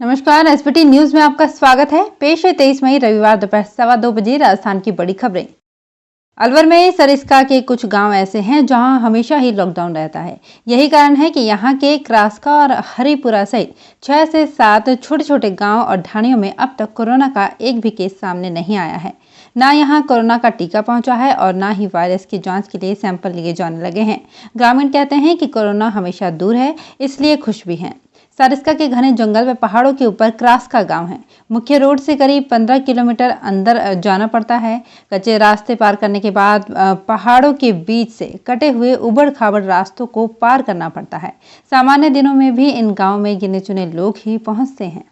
नमस्कार, SBT news में आपका स्वागत है। पेश है 23 मई रविवार दोपहर 2:15 बजे राजस्थान की बड़ी खबरें। अलवर में सरिस्का के कुछ गांव ऐसे हैं जहां हमेशा ही लॉकडाउन रहता है। यही कारण है कि यहां के क्रास्का और हरिपुरा सहित 6 से 7 छोटे छोटे गांव और ढाणियों में अब तक कोरोना का एक भी केस सामने नहीं आया है। ना यहां कोरोना का टीका पहुंचा है और ना ही वायरस की जांच के लिए सैंपल लिए जाने लगे हैं। ग्रामीण कहते हैं कि कोरोना हमेशा दूर है, इसलिए खुश भी हैं। सरिस्का के घने जंगल व पहाड़ों के ऊपर क्रास्का गांव है। मुख्य रोड से करीब 15 किलोमीटर अंदर जाना पड़ता है। कच्चे रास्ते पार करने के बाद पहाड़ों के बीच से कटे हुए उबड़ खाबड़ रास्तों को पार करना पड़ता है। सामान्य दिनों में भी इन गांवों में गिने चुने लोग ही पहुंचते हैं।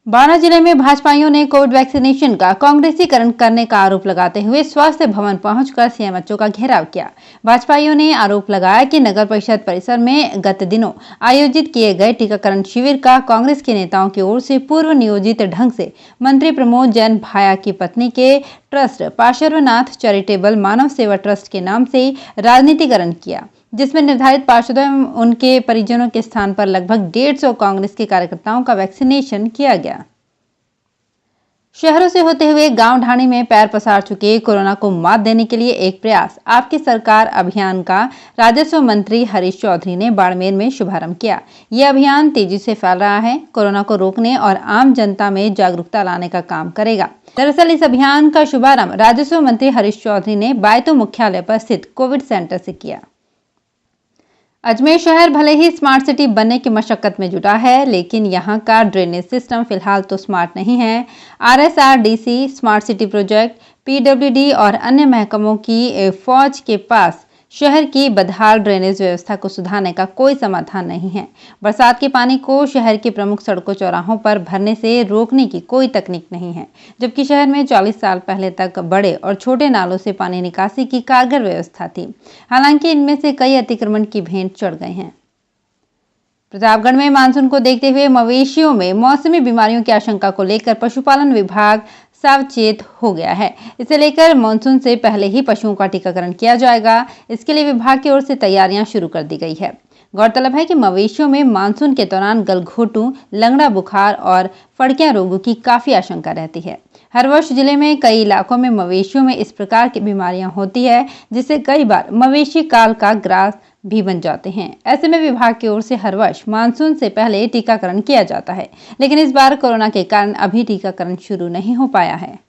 बारां जिले में भाजपाइयों ने कोविड वैक्सीनेशन का कांग्रेसीकरण करने का आरोप लगाते हुए स्वास्थ्य भवन पहुंचकर सीएमएचओ का घेराव किया। भाजपाइयों ने आरोप लगाया कि नगर परिषद परिसर में गत दिनों आयोजित किए गए टीकाकरण शिविर का कांग्रेस के नेताओं की ओर से पूर्व नियोजित ढंग से मंत्री प्रमोद जैन भाया की पत्नी के ट्रस्ट पार्श्वनाथ चैरिटेबल मानव सेवा ट्रस्ट के नाम से राजनीतिकरण किया, जिसमें निर्धारित पार्षदों एवं उनके परिजनों के स्थान पर लगभग 150 कांग्रेस के कार्यकर्ताओं का वैक्सीनेशन किया गया। शहरों से होते हुए गांव ढाणी में पैर पसार चुके कोरोना को मात देने के लिए एक प्रयास आपकी सरकार अभियान का राजस्व मंत्री हरीश चौधरी ने बाड़मेर में शुभारंभ किया। यह अभियान तेजी से फैल रहा है, कोरोना को रोकने और आम जनता में जागरूकता लाने का काम करेगा। दरअसल इस अभियान का शुभारंभ राजस्व मंत्री हरीश चौधरी ने बायतू मुख्यालय पर स्थित कोविड सेंटर से किया। अजमेर शहर भले ही स्मार्ट सिटी बनने की मशक्कत में जुटा है, लेकिन यहां का ड्रेनेज सिस्टम फिलहाल तो स्मार्ट नहीं है। आरएसआरडीसी, स्मार्ट सिटी प्रोजेक्ट, पीडब्ल्यूडी और अन्य महकमों की फौज के पास शहर की बदहाल ड्रेनेज व्यवस्था को सुधारने का कोई समाधान नहीं है। बरसात के पानी को शहर की प्रमुख सड़कों चौराहों पर भरने से रोकने की कोई तकनीक नहीं है, जबकि शहर में 40 साल पहले तक बड़े और छोटे नालों से पानी निकासी की कारगर व्यवस्था थी। हालांकि इनमें से कई अतिक्रमण की भेंट चढ़ गए हैं। प्रतापगढ़ में मानसून को देखते हुए मवेशियों में मौसमी बीमारियों की आशंका को लेकर पशुपालन विभाग सावचेत हो गया है। इसे लेकर मानसून से पहले ही पशुओं का टीकाकरण किया जाएगा। इसके लिए विभाग की ओर से तैयारियां शुरू कर दी गई है। गौरतलब है कि मवेशियों में मानसून के दौरान गलघोटू, लंगड़ा बुखार और फड़कियां रोगों की काफी आशंका रहती है। हर वर्ष जिले में कई इलाकों में मवेशियों में इस प्रकार की बीमारियां होती है, जिससे कई बार मवेशी काल का ग्रास भी बन जाते हैं। ऐसे में विभाग की ओर से हर वर्ष मानसून से पहले टीकाकरण किया जाता है, लेकिन इस बार कोरोना के कारण अभी टीकाकरण शुरू नहीं हो पाया है।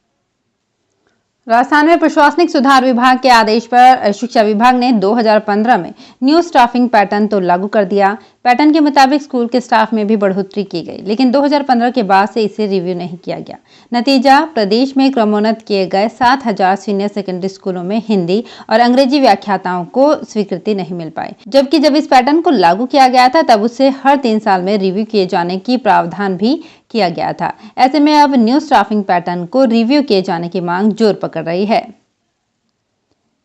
राजस्थान में प्रशासनिक सुधार विभाग के आदेश पर शिक्षा विभाग ने 2015 में न्यू स्टाफिंग पैटर्न तो लागू कर दिया। पैटर्न के मुताबिक स्कूल के स्टाफ में भी बढ़ोतरी की गई, लेकिन 2015 के बाद से इसे रिव्यू नहीं किया गया। नतीजा, प्रदेश में क्रमोन्नत किए गए 7000 सीनियर सेकेंडरी स्कूलों में हिंदी और अंग्रेजी व्याख्याताओं को स्वीकृति नहीं मिल पाई, जबकि जब इस पैटर्न को लागू किया गया था तब उसे हर 3 साल में रिव्यू किए जाने की प्रावधान भी किया गया था। ऐसे में अब न्यू स्टाफिंग पैटर्न को रिव्यू किए जाने की मांग जोर पकड़ रही है।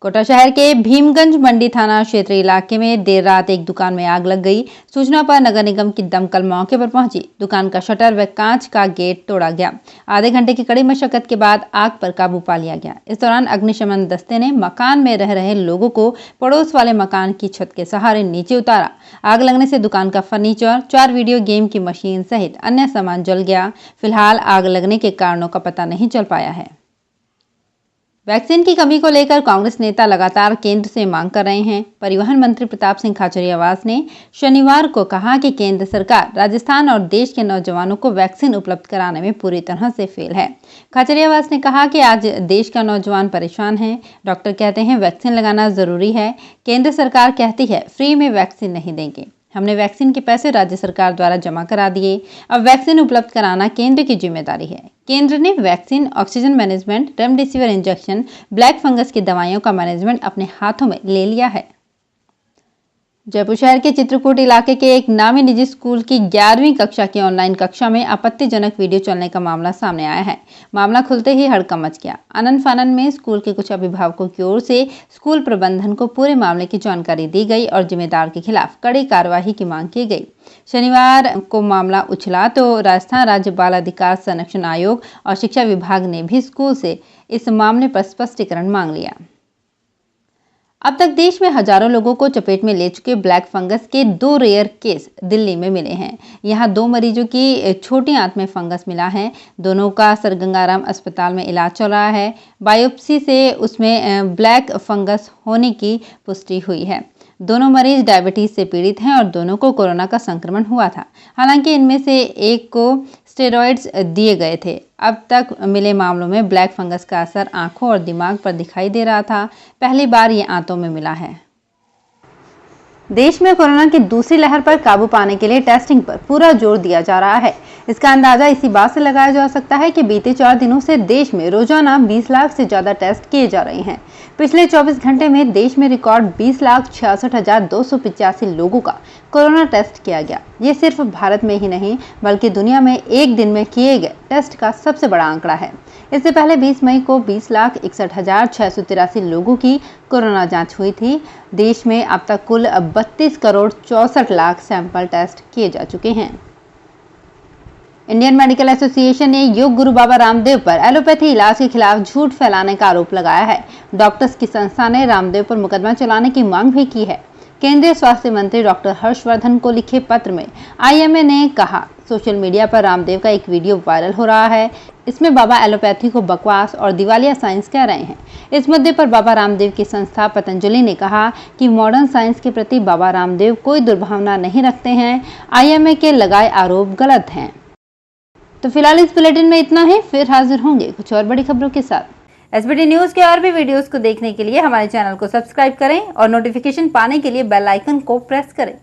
कोटा शहर के भीमगंज मंडी थाना क्षेत्र इलाके में देर रात एक दुकान में आग लग गई। सूचना पर नगर निगम की दमकल मौके पर पहुंची। दुकान का शटर व कांच का गेट तोड़ा गया। आधे घंटे की कड़ी मशक्कत के बाद आग पर काबू पा लिया गया। इस दौरान अग्निशमन दस्ते ने मकान में रह रहे लोगों को पड़ोस वाले मकान की छत के सहारे नीचे उतारा। आग लगने से दुकान का फर्नीचर, 4 वीडियो गेम की मशीन सहित अन्य सामान जल गया। फिलहाल आग लगने के कारणों का पता नहीं चल पाया है। वैक्सीन की कमी को लेकर कांग्रेस नेता लगातार केंद्र से मांग कर रहे हैं। परिवहन मंत्री प्रताप सिंह खाचरियावास ने शनिवार को कहा कि केंद्र सरकार राजस्थान और देश के नौजवानों को वैक्सीन उपलब्ध कराने में पूरी तरह से फेल है। खाचरियावास ने कहा कि आज देश का नौजवान परेशान है। डॉक्टर कहते हैं वैक्सीन लगाना जरूरी है। केंद्र सरकार कहती है फ्री में वैक्सीन नहीं देंगे। हमने वैक्सीन के पैसे राज्य सरकार द्वारा जमा करा दिए। अब वैक्सीन उपलब्ध कराना केंद्र की जिम्मेदारी है। केंद्र ने vaccine, oxygen management, remdesivir injection, black fungus की दवाइयों का मैनेजमेंट अपने हाथों में ले लिया है। जयपुर शहर के चित्रकूट इलाके के एक नामी निजी स्कूल की 11वीं कक्षा की ऑनलाइन कक्षा में आपत्तिजनक वीडियो चलने का मामला सामने आया है। मामला खुलते ही हड़कंप मच गया। आनन फानन में स्कूल के कुछ अभिभावकों की ओर से स्कूल प्रबंधन को पूरे मामले की जानकारी दी गई और जिम्मेदार के खिलाफ कड़ी कार्रवाई की मांग की गई। शनिवार को मामला उछला तो राजस्थान राज्य बाल अधिकार संरक्षण आयोग और शिक्षा विभाग ने भी स्कूल से इस मामले पर स्पष्टीकरण मांग लिया। अब तक देश में हजारों लोगों को चपेट में ले चुके ब्लैक फंगस के 2 रेयर केस दिल्ली में मिले हैं। यहाँ 2 मरीजों की छोटी आंत में फंगस मिला है। दोनों का सर गंगाराम अस्पताल में इलाज चल रहा है। बायोप्सी से उसमें ब्लैक फंगस होने की पुष्टि हुई है। दोनों मरीज डायबिटीज से पीड़ित हैं और दोनों को कोरोना का संक्रमण हुआ था। हालांकि इनमें से एक को स्टेरॉइड्स दिए गए थे। अब तक मिले मामलों में ब्लैक फंगस का असर आंखों और दिमाग पर दिखाई दे रहा था। पहली बार ये आंतों में मिला है। देश में कोरोना की दूसरी लहर पर काबू पाने के लिए टेस्टिंग पर पूरा जोर दिया जा रहा है। इसका अंदाजा इसी बात से लगाया जा सकता है कि बीते 4 दिनों से देश में रोजाना 20 लाख से ज्यादा टेस्ट किए जा रहे हैं। पिछले 24 घंटे में देश में रिकॉर्ड 20,66,285 लोगों का कोरोना टेस्ट किया गया। ये सिर्फ भारत में ही नहीं बल्कि दुनिया में एक दिन में किए गए टेस्ट का सबसे बड़ा आंकड़ा है। इससे पहले 20 मई को 20,61,683 लोगों की कोरोना जांच हुई थी। देश में अब तक कुल 32 करोड़ 64 लाख सैंपल टेस्ट किए जा चुके हैं। इंडियन मेडिकल एसोसिएशन ने योग गुरु बाबा रामदेव पर एलोपैथी इलाज के खिलाफ झूठ फैलाने का आरोप लगाया है। डॉक्टर्स की संस्था ने रामदेव पर मुकदमा चलाने की मांग भी की है। केंद्रीय स्वास्थ्य मंत्री डॉक्टर हर्षवर्धन को लिखे पत्र में आईएमए ने कहा, सोशल मीडिया पर रामदेव का एक वीडियो वायरल हो रहा है। इसमें बाबा एलोपैथी को बकवास और दिवालिया साइंस कह रहे हैं। इस मुद्दे पर बाबा रामदेव की संस्था पतंजलि ने कहा कि मॉडर्न साइंस के प्रति बाबा रामदेव कोई दुर्भावना नहीं रखते हैं। आईएमए के लगाए आरोप गलत हैं। तो फिलहाल इस बुलेटिन में इतना ही। फिर हाजिर होंगे कुछ और बड़ी खबरों के साथ। एसबीटी न्यूज के और भी वीडियोस को देखने के लिए हमारे चैनल को सब्सक्राइब करें और नोटिफिकेशन पाने के लिए बेल आइकन को प्रेस करें।